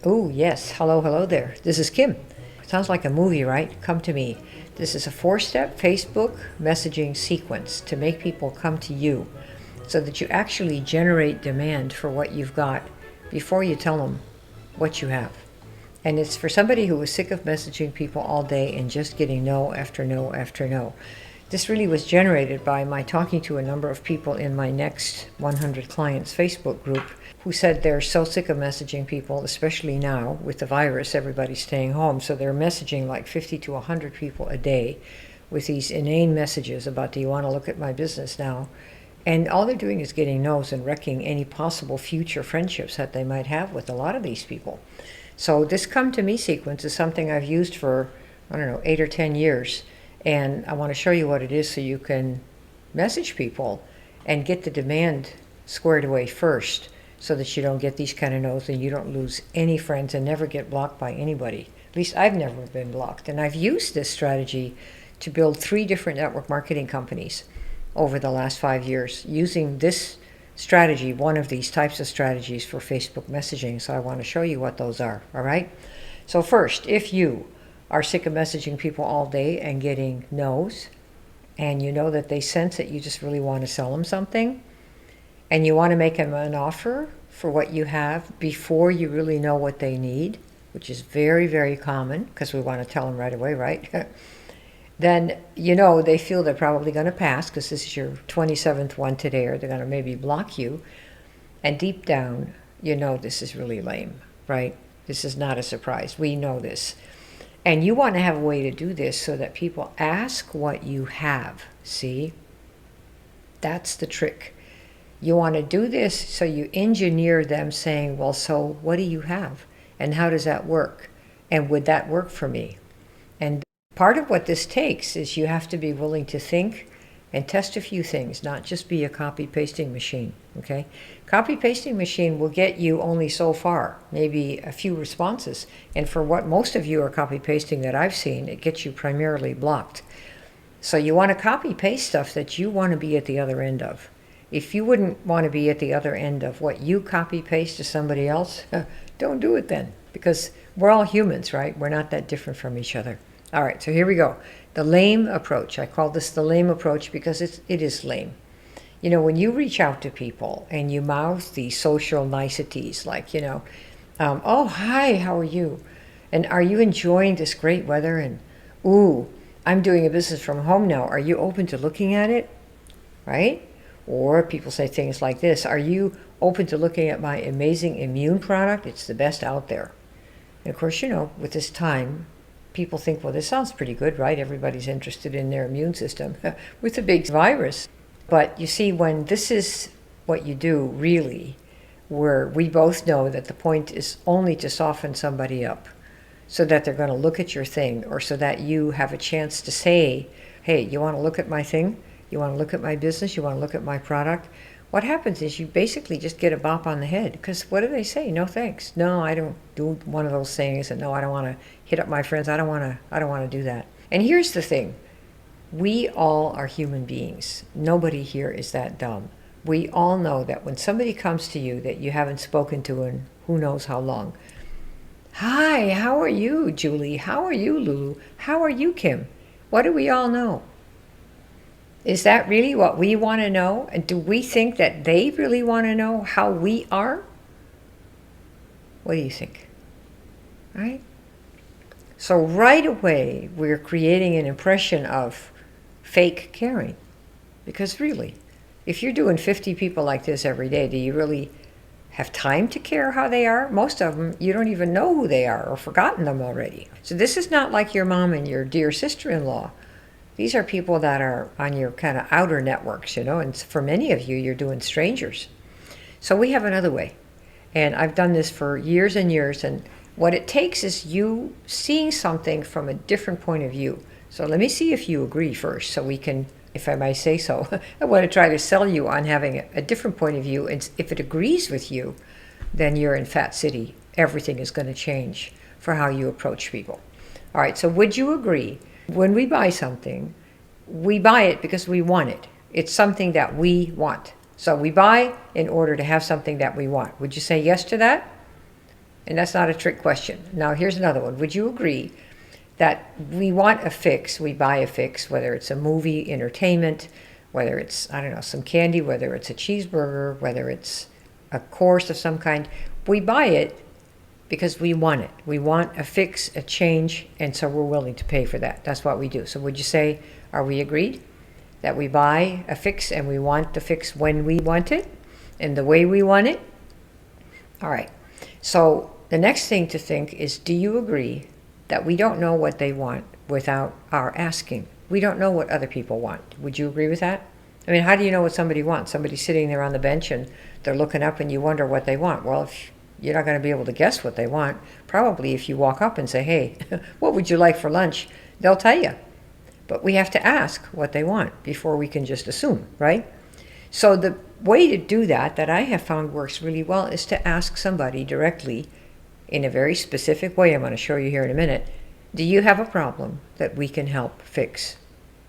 Oh, yes. Hello, hello there. This is Kim. Sounds like a movie, right? Come to me. This is a 4-step Facebook messaging sequence to make people come to you so that you actually generate demand for what you've got before you tell them what you have. And it's for somebody who was sick of messaging people all day and just getting no after no after no. This really was generated by my talking to a number of people in my Next 100 Clients Facebook group who said they're so sick of messaging people, especially now with the virus, everybody's staying home. So they're messaging like 50 to 100 people a day with these inane messages about, do you want to look at my business now? And all they're doing is getting no's and wrecking any possible future friendships that they might have with a lot of these people. So this come to me sequence is something I've used for, 8 or 10 years. And I want to show you what it is so you can message people and get the demand squared away first so that you don't get these kind of no's and you don't lose any friends and never get blocked by anybody. At least I've never been blocked. And I've used this strategy to build 3 different network marketing companies over the last 5 years using this strategy, one of these types of strategies for Facebook messaging. So I want to show you what those are, all right? So first, if you are sick of messaging people all day and getting no's, and you know that they sense that you just really want to sell them something, and you want to make them an offer for what you have before you really know what they need, which is very, very common because we want to tell them right away, right? Then they feel they're probably going to pass because this is your 27th one today, or they're going to maybe block you. And deep down, this is really lame, right? This is not a surprise. We know this. And you want to have a way to do this so that people ask what you have. See? That's the trick. You want to do this so you engineer them saying, well, so what do you have? And how does that work? And would that work for me? And part of what this takes is you have to be willing to think and test a few things, not just be a copy-pasting machine, okay? Copy-pasting machine will get you only so far, maybe a few responses. And for what most of you are copy-pasting that I've seen, it gets you primarily blocked. So you want to copy-paste stuff that you want to be at the other end of. If you wouldn't want to be at the other end of what you copy-paste to somebody else, don't do it then, because we're all humans, right? We're not that different from each other. All right, so here we go. The lame approach. I call this the lame approach because it is lame. When you reach out to people and you mouth these social niceties like, oh, hi, how are you? And are you enjoying this great weather? And, ooh, I'm doing a business from home now. Are you open to looking at it? Right? Or people say things like this. Are you open to looking at my amazing immune product? It's the best out there. And of course, with this time, people think, well, this sounds pretty good, right? Everybody's interested in their immune system with a big virus. But you see, when this is what you do, really, where we both know that the point is only to soften somebody up so that they're going to look at your thing, or so that you have a chance to say, hey, you want to look at my thing? You want to look at my business? You want to look at my product? What happens is you basically just get a bop on the head, because what do they say? No thanks. No, I don't do one of those things. And no, I don't want to hit up my friends. I don't want to do that. And here's the thing. We all are human beings. Nobody here is that dumb. We all know that when somebody comes to you that you haven't spoken to in who knows how long. Hi, how are you, Julie? How are you, Lulu? How are you, Kim? What do we all know? Is that really what we want to know? And do we think that they really want to know how we are? What do you think? Right? So right away, we're creating an impression of fake caring. Because really, if you're doing 50 people like this every day, do you really have time to care how they are? Most of them, you don't even know who they are or forgotten them already. So this is not like your mom and your dear sister-in-law. These are people that are on your kind of outer networks, and for many of you, you're doing strangers. So we have another way. And I've done this for years and years. And what it takes is you seeing something from a different point of view. So let me see if you agree first, so we can, if I might say so, I want to try to sell you on having a different point of view. And if it agrees with you, then you're in Fat City. Everything is going to change for how you approach people. All right, so would you agree? When we buy something, we buy it because we want it. It's something that we want. So we buy in order to have something that we want. Would you say yes to that? And that's not a trick question. Now, here's another one. Would you agree that we want a fix, we buy a fix, whether it's a movie, entertainment, whether it's, I don't know, some candy, whether it's a cheeseburger, whether it's a course of some kind, we buy it because we want it. We want a fix, a change, and so we're willing to pay for that. That's what we do. So would you say, are we agreed that we buy a fix and we want the fix when we want it and the way we want it? All right. So the next thing to think is, do you agree that we don't know what they want without our asking? We don't know what other people want. Would you agree with that? I mean, how do you know what somebody wants? Somebody's sitting there on the bench and they're looking up and you wonder what they want. Well, if you're not going to be able to guess what they want, probably if you walk up and say, hey, what would you like for lunch? They'll tell you. But we have to ask what they want before we can just assume, right? So the way to do that I have found works really well is to ask somebody directly in a very specific way. I'm going to show you here in a minute. Do you have a problem that we can help fix?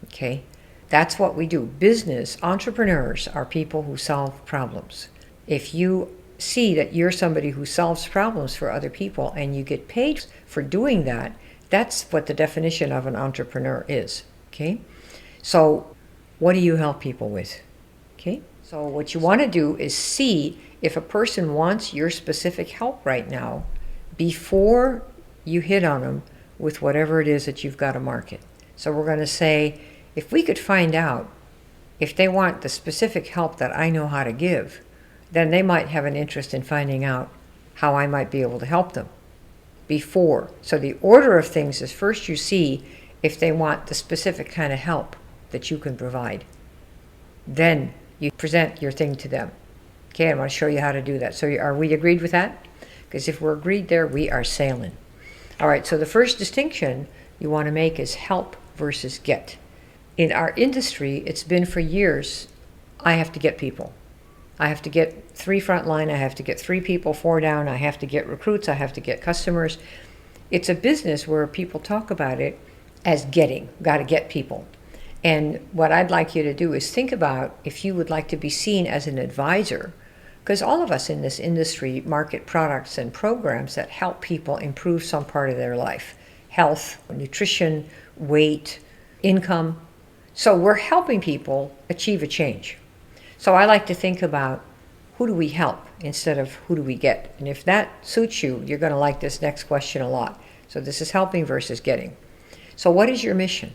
Okay, that's what we do. Business entrepreneurs are people who solve problems. If you see that you're somebody who solves problems for other people and you get paid for doing that, that's what the definition of an entrepreneur is. Okay, so what do you help people with? Okay, so what you want to do is see if a person wants your specific help right now before you hit on them with whatever it is that you've got to market. So we're going to say, if we could find out if they want the specific help that I know how to give, then they might have an interest in finding out how I might be able to help them before. So the order of things is, first you see if they want the specific kind of help that you can provide. Then you present your thing to them. Okay, I want to show you how to do that. So are we agreed with that? Because if we're agreed there, we are sailing. All right, so the first distinction you want to make is help versus get. In our industry, it's been for years, I have to get people. I have to get 3 frontline, I have to get 3 people, 4 down, I have to get recruits, I have to get customers. It's a business where people talk about it as getting, got to get people. And what I'd like you to do is think about if you would like to be seen as an advisor, because all of us in this industry market products and programs that help people improve some part of their life. Health, nutrition, weight, income. So we're helping people achieve a change. So I like to think about who do we help instead of who do we get. And if that suits you, you're going to like this next question a lot. So this is helping versus getting. So what is your mission?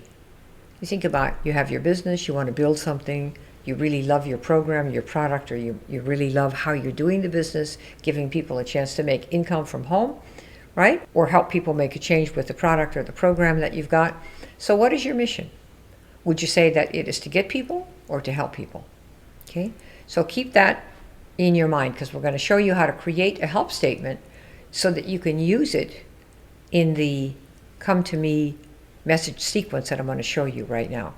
You think about, you have your business, you want to build something, you really love your program, your product, or you really love how you're doing the business, giving people a chance to make income from home, right? Or help people make a change with the product or the program that you've got. So what is your mission? Would you say that it is to get people or to help people? Okay, so keep that in your mind, because we're going to show you how to create a help statement so that you can use it in the come to me message sequence that I'm going to show you right now.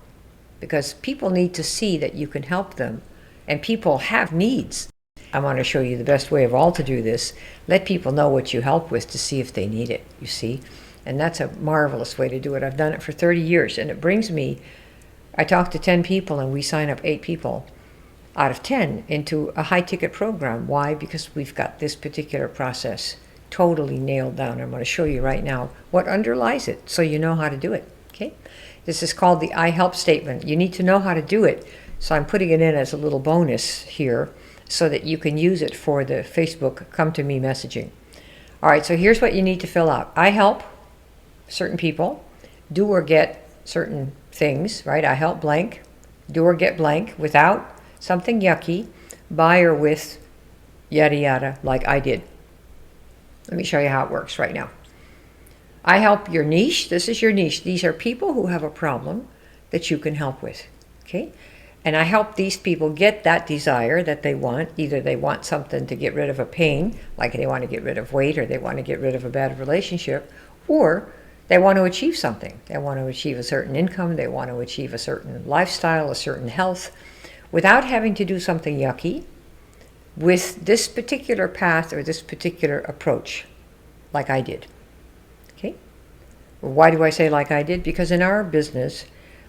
Because people need to see that you can help them, and people have needs. I want to show you the best way of all to do this. Let people know what you help with to see if they need it, you see. And that's a marvelous way to do it. I've done it for 30 years, and it brings me, I talk to 10 people and we sign up 8 people out of 10 into a high-ticket program. Why? Because we've got this particular process totally nailed down. I'm going to show you right now what underlies it so you know how to do it. Okay? This is called the I help statement. You need to know how to do it. So I'm putting it in as a little bonus here so that you can use it for the Facebook Come to Me messaging. All right, so here's what you need to fill out. I help certain people do or get certain things, right? I help blank, do or get blank without something yucky, by or with yada yada, like I did. Let me show you how it works right now. I help your niche. This is your niche. These are people who have a problem that you can help with, okay? And I help these people get that desire that they want. Either they want something to get rid of a pain, like they want to get rid of weight, or they want to get rid of a bad relationship, or they want to achieve something. They want to achieve a certain income. They want to achieve a certain lifestyle, a certain health, without having to do something yucky, with this particular path or this particular approach, like I did. Okay? Why do I say like I did? Because in our business,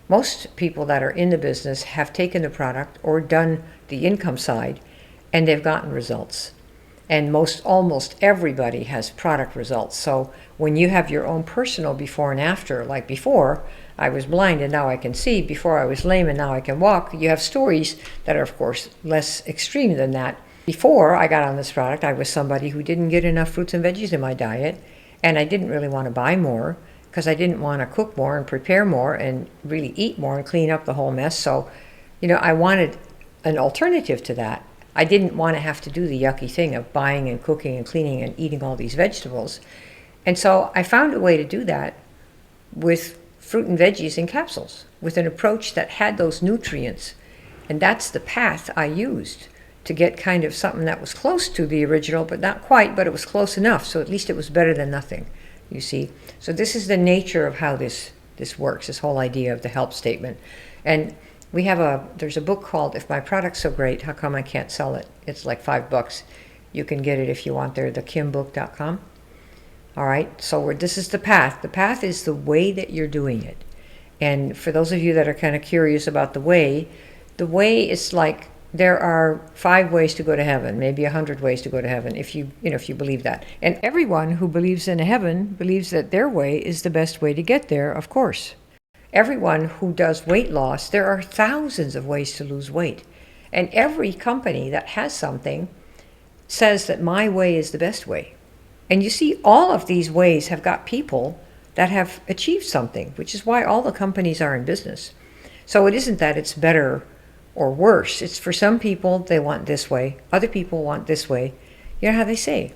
most people that are in the business have taken the product or done the income side, and they've gotten results. And almost everybody has product results. So when you have your own personal before and after, like before I was blind and now I can see, before I was lame and now I can walk, you have stories that are of course less extreme than that. Before I got on this product, I was somebody who didn't get enough fruits and veggies in my diet, and I didn't really want to buy more because I didn't want to cook more and prepare more and really eat more and clean up the whole mess. So, I wanted an alternative to that. I didn't want to have to do the yucky thing of buying and cooking and cleaning and eating all these vegetables. And so I found a way to do that with fruit and veggies in capsules, with an approach that had those nutrients. And that's the path I used to get kind of something that was close to the original, but not quite, but it was close enough. So at least it was better than nothing, you see. So this is the nature of how this works, this whole idea of the help statement. And there's a book called If My Product's So Great, How Come I Can't Sell It? It's like $5. You can get it if you want there, thekimbook.com. All right, so this is the path. The path is the way that you're doing it. And for those of you that are kind of curious about the way is like there are 5 ways to go to heaven, maybe 100 ways to go to heaven, if you believe that. And everyone who believes in a heaven believes that their way is the best way to get there, of course. Everyone who does weight loss, there are thousands of ways to lose weight. And every company that has something says that my way is the best way. And you see, all of these ways have got people that have achieved something, which is why all the companies are in business. So it isn't that it's better or worse. It's for some people, they want this way. Other people want this way. You know how they say,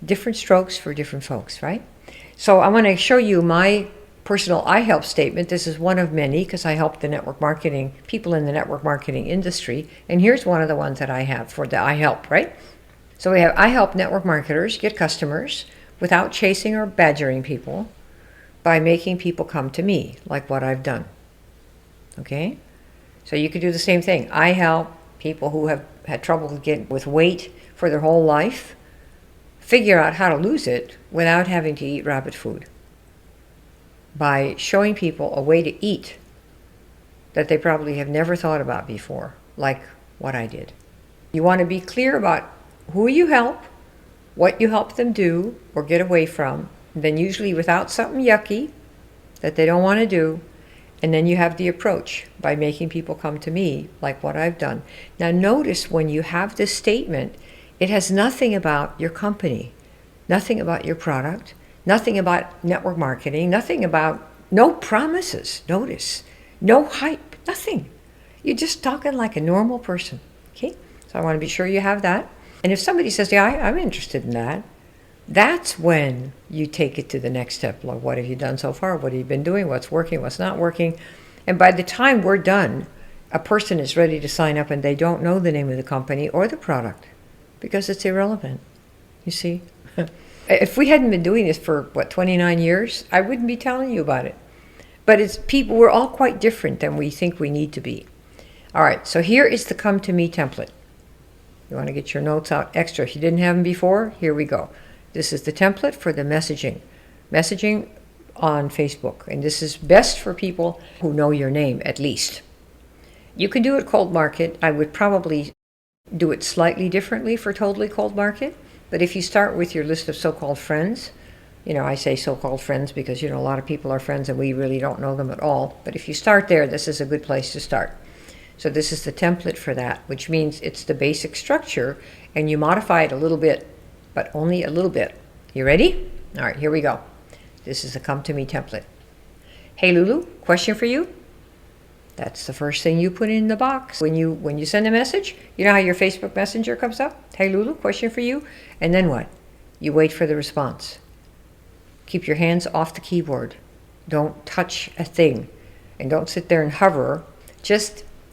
different strokes for different folks, right? So I want to show you my personal I help statement. This is one of many because I help the network marketing, people in the network marketing industry. And here's one of the ones that I have for the I help, right? So we have I help network marketers get customers without chasing or badgering people by making people come to me, like what I've done. Okay? So you could do the same thing. I help people who have had trouble getting with weight for their whole life figure out how to lose it without having to eat rabbit food, by showing people a way to eat that they probably have never thought about before, like what I did. You want to be clear about who you help, what you help them do or get away from, then usually without something yucky that they don't want to do. And then you have the approach by making people come to me, like what I've done. Now notice when you have this statement, it has nothing about your company, nothing about your product, nothing about network marketing, no promises, notice, no hype, nothing. You're just talking like a normal person, okay? So I want to be sure you have that. And if somebody says, yeah, I'm interested in that, that's when you take it to the next step. Like, what have you done so far? What have you been doing? What's working? What's not working? And by the time we're done, a person is ready to sign up and they don't know the name of the company or the product because it's irrelevant, you see? If we hadn't been doing this for, 29 years, I wouldn't be telling you about it. But it's people, we're all quite different than we think we need to be. All right, so here is the Come to Me template. You want to get your notes out extra. If you didn't have them before, here we go. This is the template for the messaging on Facebook. And this is best for people who know your name, at least. You can do it cold market. I would probably do it slightly differently for totally cold market. But if you start with your list of so-called friends, I say so-called friends because, a lot of people are friends and we really don't know them at all. But if you start there, this is a good place to start. So this is the template for that, which means it's the basic structure and you modify it a little bit, but only a little bit. You ready? All right, here we go. This is the Come to Me template. Hey Lulu, question for you. That's the first thing you put in the box. When you send a message, you know how your Facebook Messenger comes up? Hey Lulu, question for you. And then what? You wait for the response. Keep your hands off the keyboard. Don't touch a thing. And don't sit there and hover.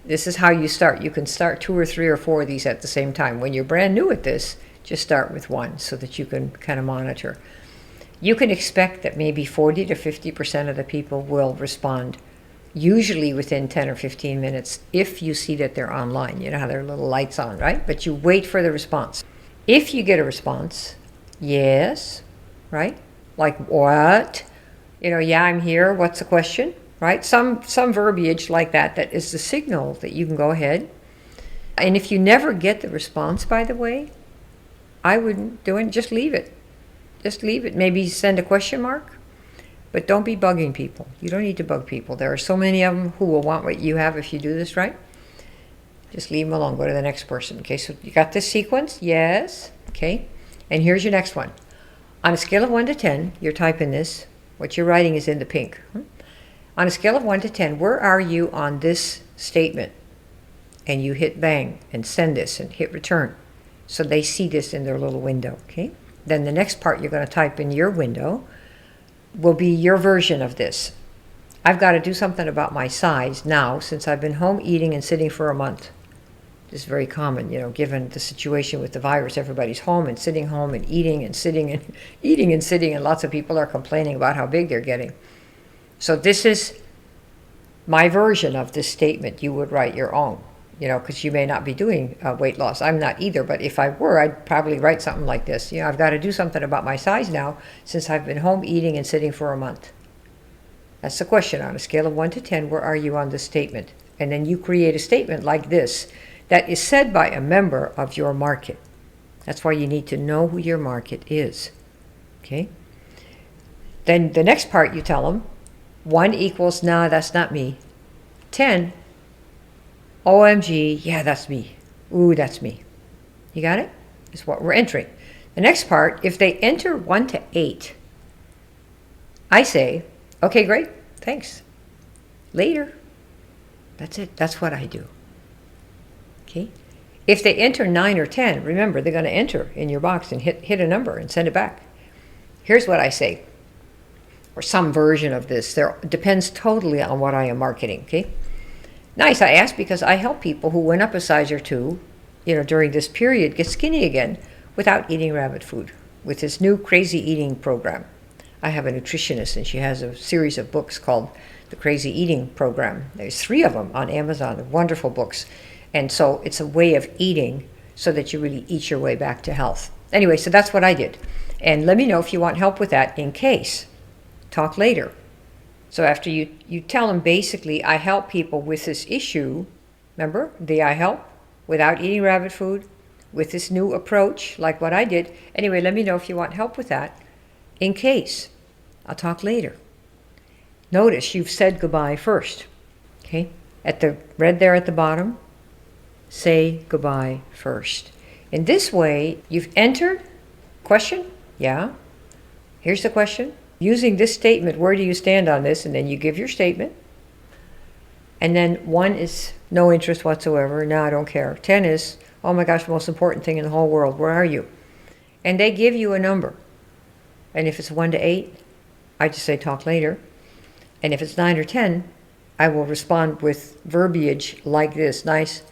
This is how you start. You can start 2 or 3 or 4 of these at the same time. When you're brand new at this, just start with one so that you can kind of monitor. You can expect that maybe 40 to 50% of the people will respond, usually within 10 or 15 minutes, if you see that they're online. You know how their little lights on, right? But you wait for the response. If you get a response, yes, right? Like what? Yeah, I'm here. What's the question? Right? Some verbiage like that is the signal that you can go ahead. And if you never get the response, by the way, I wouldn't do it. Just leave it. Just leave it. Maybe send a question mark. But don't be bugging people. You don't need to bug people. There are so many of them who will want what you have if you do this right. Just leave them alone. Go to the next person. Okay, so you got this sequence? Yes. Okay. And here's your next one. On a scale of 1 to 10, you're typing this. What you're writing is in the pink. On a scale of 1 to 10, where are you on this statement? And you hit bang and send this and hit return. So they see this in their little window. Okay. Then the next part you're going to type in your window will be your version of this. I've got to do something about my size now since I've been home eating and sitting for a month. This is very common, given the situation with the virus. Everybody's home and sitting home and eating and sitting and eating and sitting, and lots of people are complaining about how big they're getting. So this is my version of this statement. You would write your own, because you may not be doing weight loss. I'm not either, but if I were, I'd probably write something like this. I've got to do something about my size now since I've been home eating and sitting for a month. That's the question. On a scale of 1 to 10, where are you on this statement? And then you create a statement like this that is said by a member of your market. That's why you need to know who your market is. Okay? Then the next part you tell them, 1 equals, nah, that's not me. 10, OMG, yeah, that's me. Ooh, that's me. You got it? It's what we're entering. The next part, if they enter 1 to 8, I say, okay, great, thanks. Later. That's it. That's what I do. Okay? If they enter 9 or 10, remember, they're going to enter in your box and hit a number and send it back. Here's what I say, or some version of this. It depends totally on what I am marketing, okay? Nice, I ask because I help people who went up a size or two, during this period, get skinny again without eating rabbit food with this new crazy eating program. I have a nutritionist, and she has a series of books called The Crazy Eating Program. There's 3 of them on Amazon. They're wonderful books. And so it's a way of eating so that you really eat your way back to health. Anyway, so that's what I did. And let me know if you want help with that in case. Talk later. So after you tell them, basically, I help people with this issue. Remember, I help without eating rabbit food with this new approach, like what I did. Anyway, let me know if you want help with that in case. I'll talk later. Notice you've said goodbye first. Okay? At the red there at the bottom, say goodbye first. In this way, you've entered. Question? Yeah. Here's the question. Using this statement, where do you stand on this? And then you give your statement. And then 1 is no interest whatsoever. No, I don't care. 10 is, oh my gosh, the most important thing in the whole world. Where are you? And they give you a number. And if it's 1 to 8, I just say talk later. And if it's 9 or 10, I will respond with verbiage like this. Nice.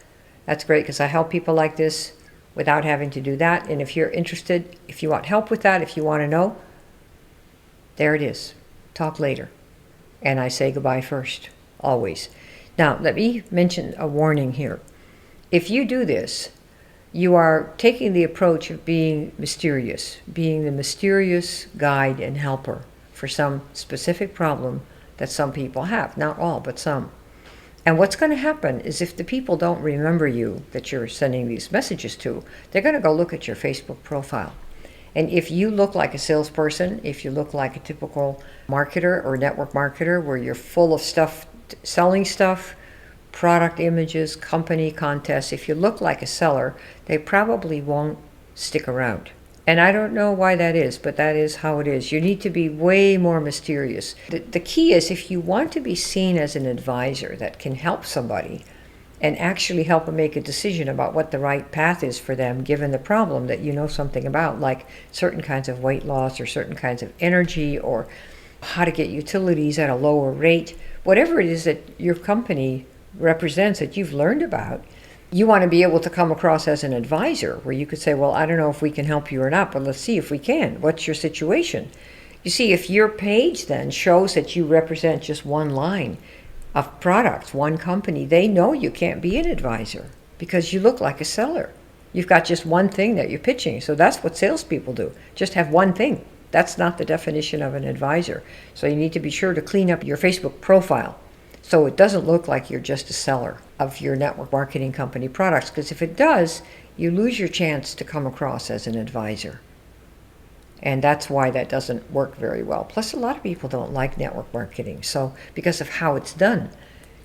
That's great, because I help people like this without having to do that. And if you're interested, if you want help with that, if you want to know, there it is. Talk later. And I say goodbye first, always. Now, let me mention a warning here. If you do this, you are taking the approach of being mysterious, being the mysterious guide and helper for some specific problem that some people have. Not all, but some. And what's going to happen is if the people don't remember you that you're sending these messages to, they're going to go look at your Facebook profile. And if you look like a salesperson, if you look like a typical marketer or network marketer where you're full of stuff, selling stuff, product images, company contests, if you look like a seller, they probably won't stick around. And I don't know why that is, but that is how it is. You need to be way more mysterious. The key is if you want to be seen as an advisor that can help somebody and actually help them make a decision about what the right path is for them given the problem that you know something about, like certain kinds of weight loss or certain kinds of energy or how to get utilities at a lower rate, whatever it is that your company represents that you've learned about, you want to be able to come across as an advisor where you could say, well, I don't know if we can help you or not, but let's see if we can. What's your situation? You see, if your page then shows that you represent just one line of products, one company, they know you can't be an advisor because you look like a seller. You've got just one thing that you're pitching. So that's what salespeople do. Just have one thing. That's not the definition of an advisor. So you need to be sure to clean up your Facebook profile so it doesn't look like you're just a seller of your network marketing company products. Because if it does, you lose your chance to come across as an advisor. And that's why that doesn't work very well. Plus, a lot of people don't like network marketing, so because of how it's done.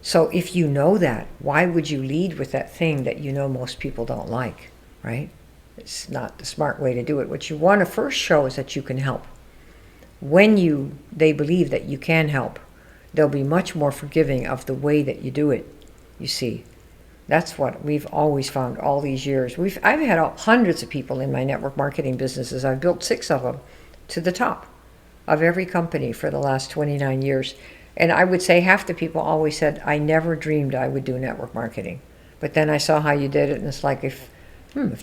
So if you know that, why would you lead with that thing that you know most people don't like, right? It's not the smart way to do it. What you want to first show is that you can help. When they believe that you can help, they'll be much more forgiving of the way that you do it, you see. That's what we've always found all these years. I've had hundreds of people in my network marketing businesses. I've built 6 of them to the top of every company for the last 29 years. And I would say half the people always said, I never dreamed I would do network marketing. But then I saw how you did it, and it's like, if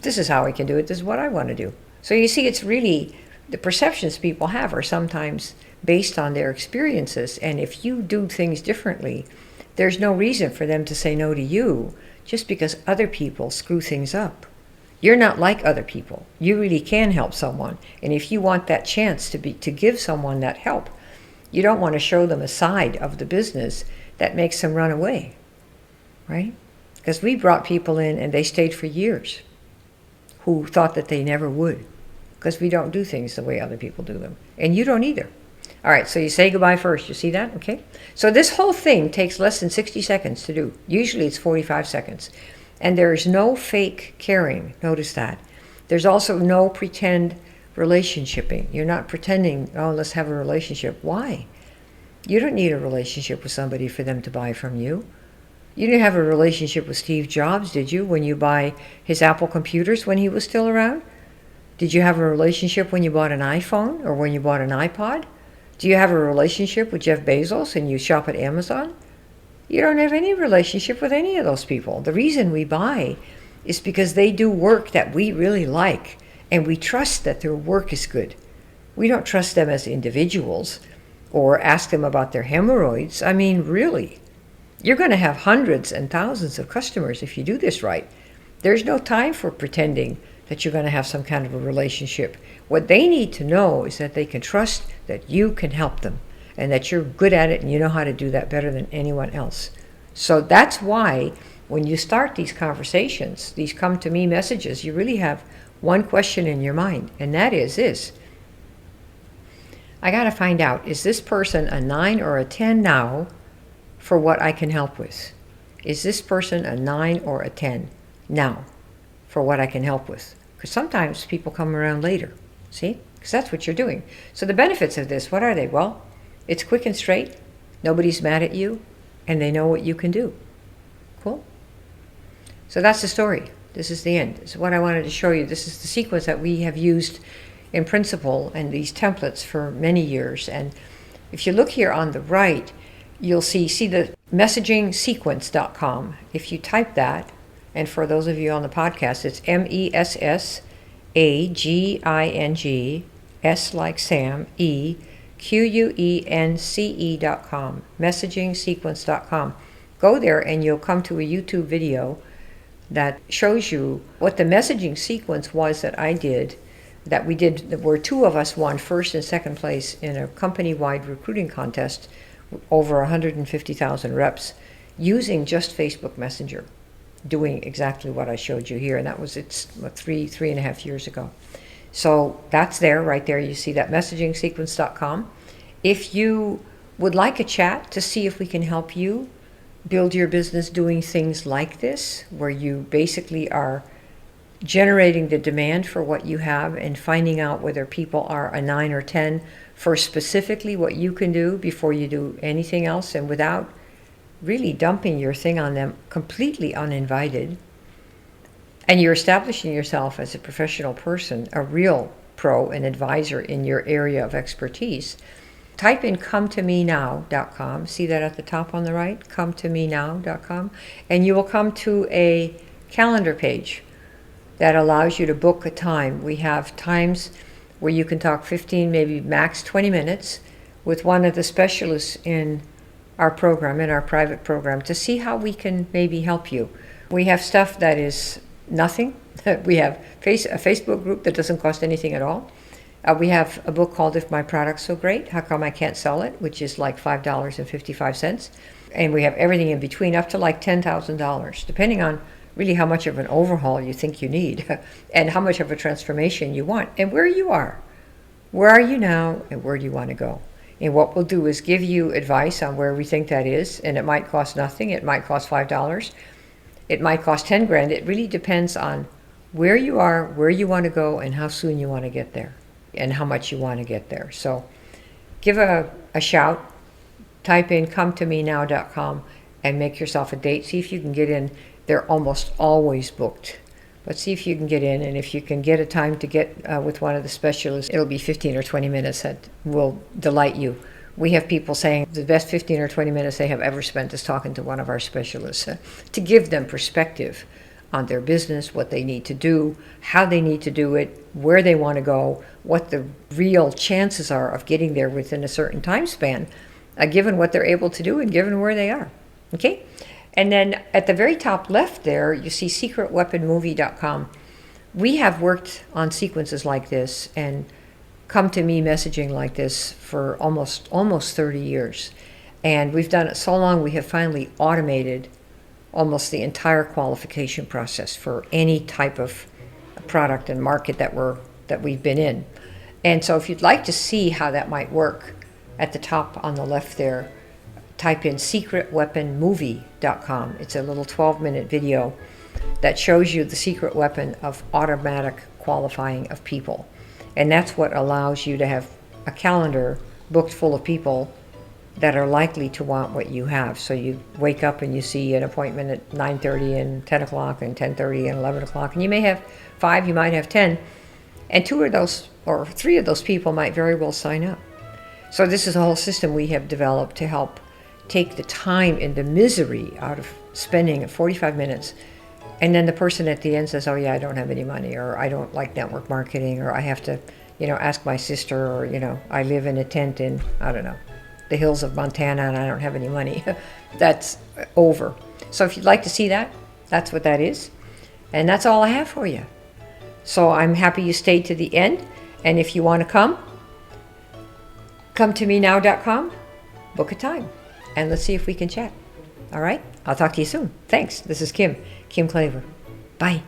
this is how I can do it, this is what I want to do. So you see, it's really, the perceptions people have are sometimes based on their experiences. And if you do things differently, there's no reason for them to say no to you just because other people screw things up. You're not like other people. You really can help someone. And if you want that chance to give someone that help, you don't want to show them a side of the business that makes them run away, right? Because we brought people in and they stayed for years who thought that they never would, because we don't do things the way other people do them. And you don't either. All right, so you say goodbye first. You see that? Okay. So this whole thing takes less than 60 seconds to do. Usually it's 45 seconds. And there is no fake caring. Notice that. There's also no pretend relationshiping. You're not pretending, oh, let's have a relationship. Why? You don't need a relationship with somebody for them to buy from you. You didn't have a relationship with Steve Jobs, did you, when you buy his Apple computers when he was still around? Did you have a relationship when you bought an iPhone or when you bought an iPod? Do you have a relationship with Jeff Bezos and you shop at Amazon? You don't have any relationship with any of those people. The reason we buy is because they do work that we really like, and we trust that their work is good. We don't trust them as individuals or ask them about their hemorrhoids. I mean, really. You're going to have hundreds and thousands of customers if you do this right. There's no time for pretending that you're going to have some kind of a relationship. What they need to know is that they can trust that you can help them and that you're good at it and you know how to do that better than anyone else. So that's why when you start these conversations, these come to me messages, you really have one question in your mind, and that is this. I got to find out, is this person a 9 or a 10 now for what I can help with? Is this person a 9 or a 10 now for what I can help with? Because sometimes people come around later, see? Because that's what you're doing. So the benefits of this, what are they? Well, it's quick and straight, nobody's mad at you, and they know what you can do. Cool? So that's the story. This is the end. This is what I wanted to show you. This is the sequence that we have used in principle and these templates for many years. And if you look here on the right, you'll see the messagingsequence.com. If you type that, and for those of you on the podcast, it's MESSAGING, S like Sam, EQUENCE.com, messagingsequence.com. Go there and you'll come to a YouTube video that shows you what the messaging sequence was that I did, that we did, where 2 of us won first and second place in a company-wide recruiting contest, over 150,000 reps, using just Facebook Messenger, doing exactly what I showed you here. And that was, it's 3.5 years ago. So that's there, right there. You see that, messagingsequence.com. If you would like a chat to see if we can help you build your business doing things like this, where you basically are generating the demand for what you have and finding out whether people are a 9 or 10 for specifically what you can do before you do anything else, and without really dumping your thing on them completely uninvited, and you're establishing yourself as a professional person, a real pro, an advisor in your area of expertise, type in cometomenow.com. See that at the top on the right? Cometomenow.com. And you will come to a calendar page that allows you to book a time. We have times where you can talk 15, maybe max 20 minutes with one of the specialists in our program, in our private program, to see how we can maybe help you. We have stuff that is nothing. We have a Facebook group that doesn't cost anything at all. We have a book called If My Product's So Great, How Come I Can't Sell It, which is like $5.55. And we have everything in between, up to like $10,000, depending on really how much of an overhaul you think you need and how much of a transformation you want and where you are. Where are you now and where do you want to go? And what we'll do is give you advice on where we think that is, and it might cost nothing. It might cost $5. It might cost 10 grand. It really depends on where you are, where you want to go, and how soon you want to get there, and how much you want to get there. So give a shout. Type in cometomenow.com and make yourself a date. See if you can get in. They're almost always booked. But see if you can get in, and if you can get a time to get with one of the specialists, it'll be 15 or 20 minutes that will delight you. We have people saying the best 15 or 20 minutes they have ever spent is talking to one of our specialists to give them perspective on their business, what they need to do, how they need to do it, where they want to go, what the real chances are of getting there within a certain time span, given what they're able to do and given where they are. Okay? And then at the very top left there, you see secretweaponmovie.com. We have worked on sequences like this and come to me messaging like this for almost 30 years. And we've done it so long, we have finally automated almost the entire qualification process for any type of product and market that we've been in. And so if you'd like to see how that might work, at the top on the left there, type in secretweaponmovie.com. It's a little 12-minute video that shows you the secret weapon of automatic qualifying of people. And that's what allows you to have a calendar booked full of people that are likely to want what you have. So you wake up and you see an appointment at 9:30 and 10 o'clock and 10:30 and 11 o'clock. And you may have 5, you might have 10. And 2 of those or 3 of those people might very well sign up. So this is a whole system we have developed to help take the time and the misery out of spending 45 minutes. And then the person at the end says, oh yeah, I don't have any money, or I don't like network marketing, or I have to, ask my sister, or, I live in a tent in, I don't know, the hills of Montana and I don't have any money. That's over. So if you'd like to see that, that's what that is. And that's all I have for you. So I'm happy you stayed to the end. And if you want to come to menow.com, book a time, and let's see if we can chat. All right? I'll talk to you soon. Thanks. This is Kim Klaver. Bye.